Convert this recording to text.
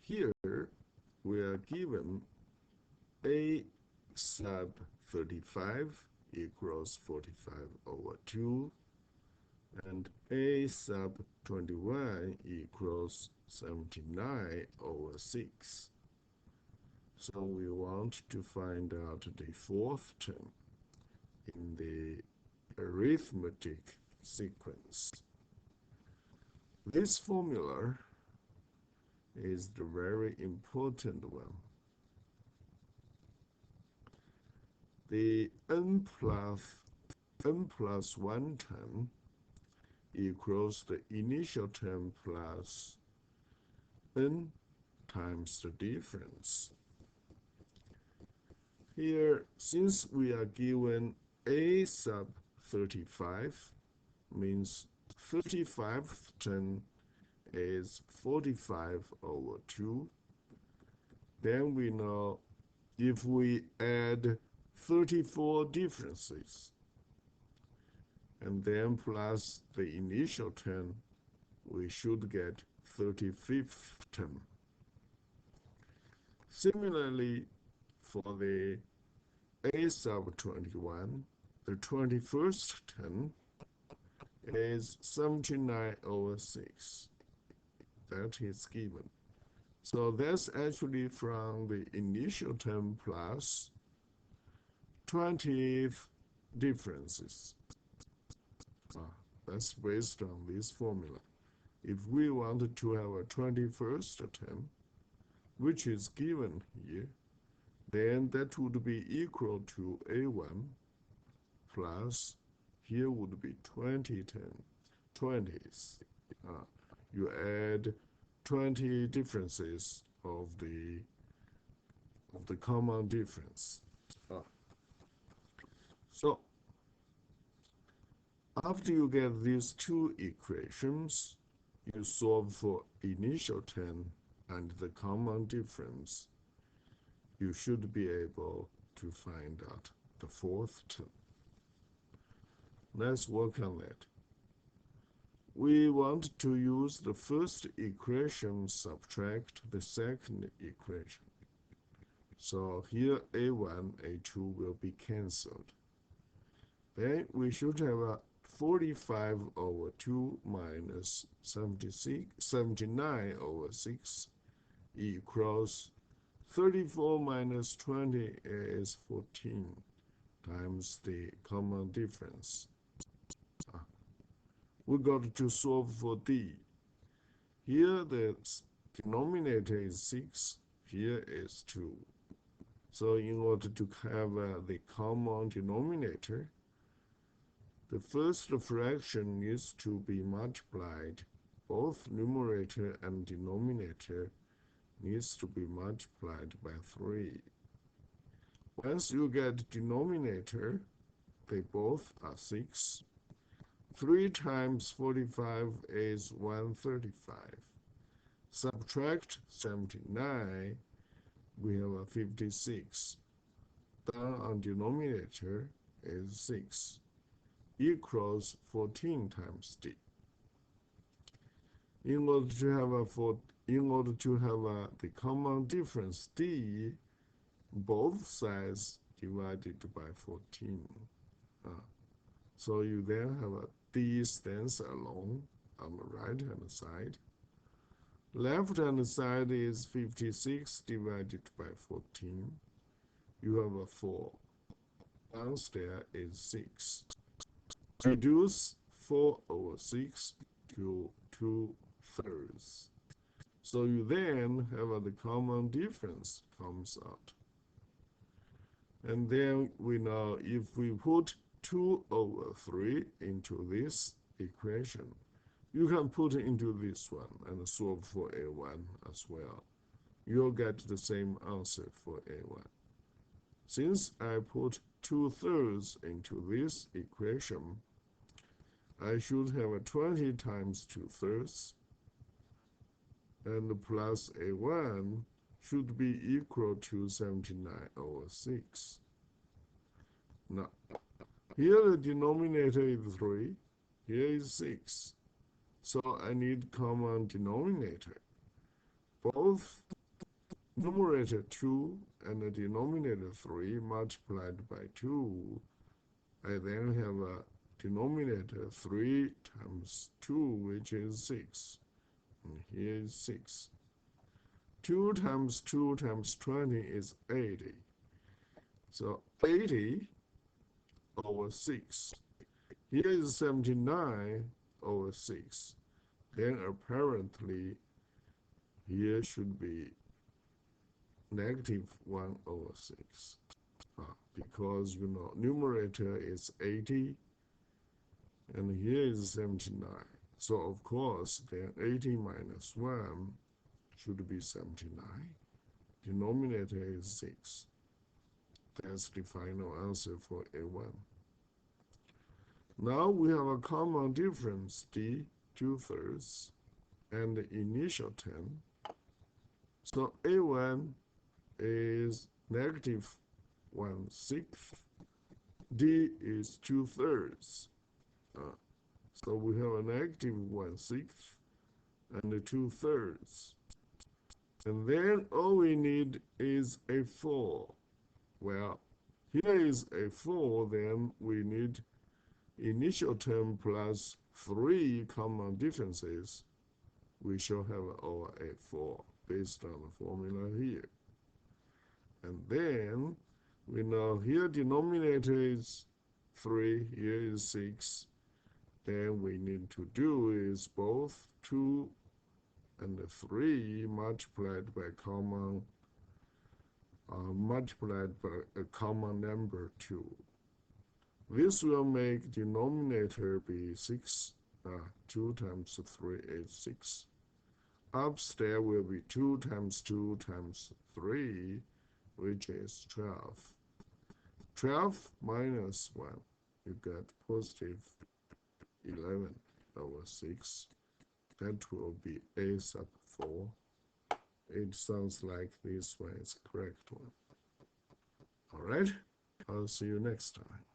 Here we are given a sub 35 equals 45 over 2 and a sub 21 equals 79 over 6. So we want to find out the fourth term in the arithmetic sequence. This formula is the very important one. The n plus 1 term equals the initial term plus n times the difference. Here, since we are given a sub 35, means 35th term is 45 over 2. Then we know if we add 34 differences and then plus the initial term, we should get 35th term. Similarly, for the a sub 21, the 21st term is 79 over 6. That is given. So that's actually from the initial term plus 20 differences. That's based on this formula. If we wanted to have a 21st term, which is given here, then that would be equal to A1 plus, here would be 20s. You add 20 differences of the common difference. So after you get these two equations, you solve for initial term and the common difference. You should be able to find out the fourth term. Let's work on that. We want to use the first equation, subtract the second equation. So here A1, A2 will be cancelled. Then we should have a 45 over 2 minus 79 over 6 equals 34 minus 20 is 14 times the common difference. We got to solve for D. Here the denominator is 6, here is 2. So in order to have the common denominator, the first fraction needs to be multiplied. Both numerator and denominator needs to be multiplied by 3. Once you get denominator, they both are 6. 3 times 45 is 135. Subtract 79, we have a 56. Down on denominator is 6, equals 14 times D. In order to have the common difference D, both sides divided by 14. So you then have a D stands alone on the right-hand side. Left-hand side is 56 divided by 14. You have a 4. Downstairs is 6. Reduce 4 over 6 to 2/3. So you then have the common difference comes out. And then we know if we put 2 over 3 into this equation, you can put it into this one and solve for A1 as well. You'll get the same answer for A1. Since I put 2/3 into this equation, I should have a 20 times 2/3, and plus A1 should be equal to 79 over 6. Now, here the denominator is 3, here is 6. So I need common denominator. both numerator 2 and the denominator 3 multiplied by 2. I then have a denominator 3 times 2, which is 6. And here is 6. 2 times 2 times 20 is 80. So 80 over 6. Here is 79 over 6. Then apparently here should be negative 1 over 6. Because numerator is 80 and here is 79. So of course then 80 minus 1 should be 79. Denominator is 6. That's the final answer for A1. Now we have a common difference, D, 2/3, and the initial term. So A1 is negative 1/6. D is 2/3. So we have a negative 1/6 and a 2/3. And then all we need is a 4. Well, here is a 4, then we need initial term plus 3 common differences. We shall have our A4 based on the formula here. And then we know here denominator is 3, here is 6. Then we need to do is both 2 and 3 multiplied by a common number 2. This will make denominator be 6. 2 times 3 is 6. Upstairs will be 2 times 2 times 3, which is 12. 12 minus 1, you get positive 11 over 6. That will be A sub 4. It sounds like this one is the correct one. All right, I'll see you next time.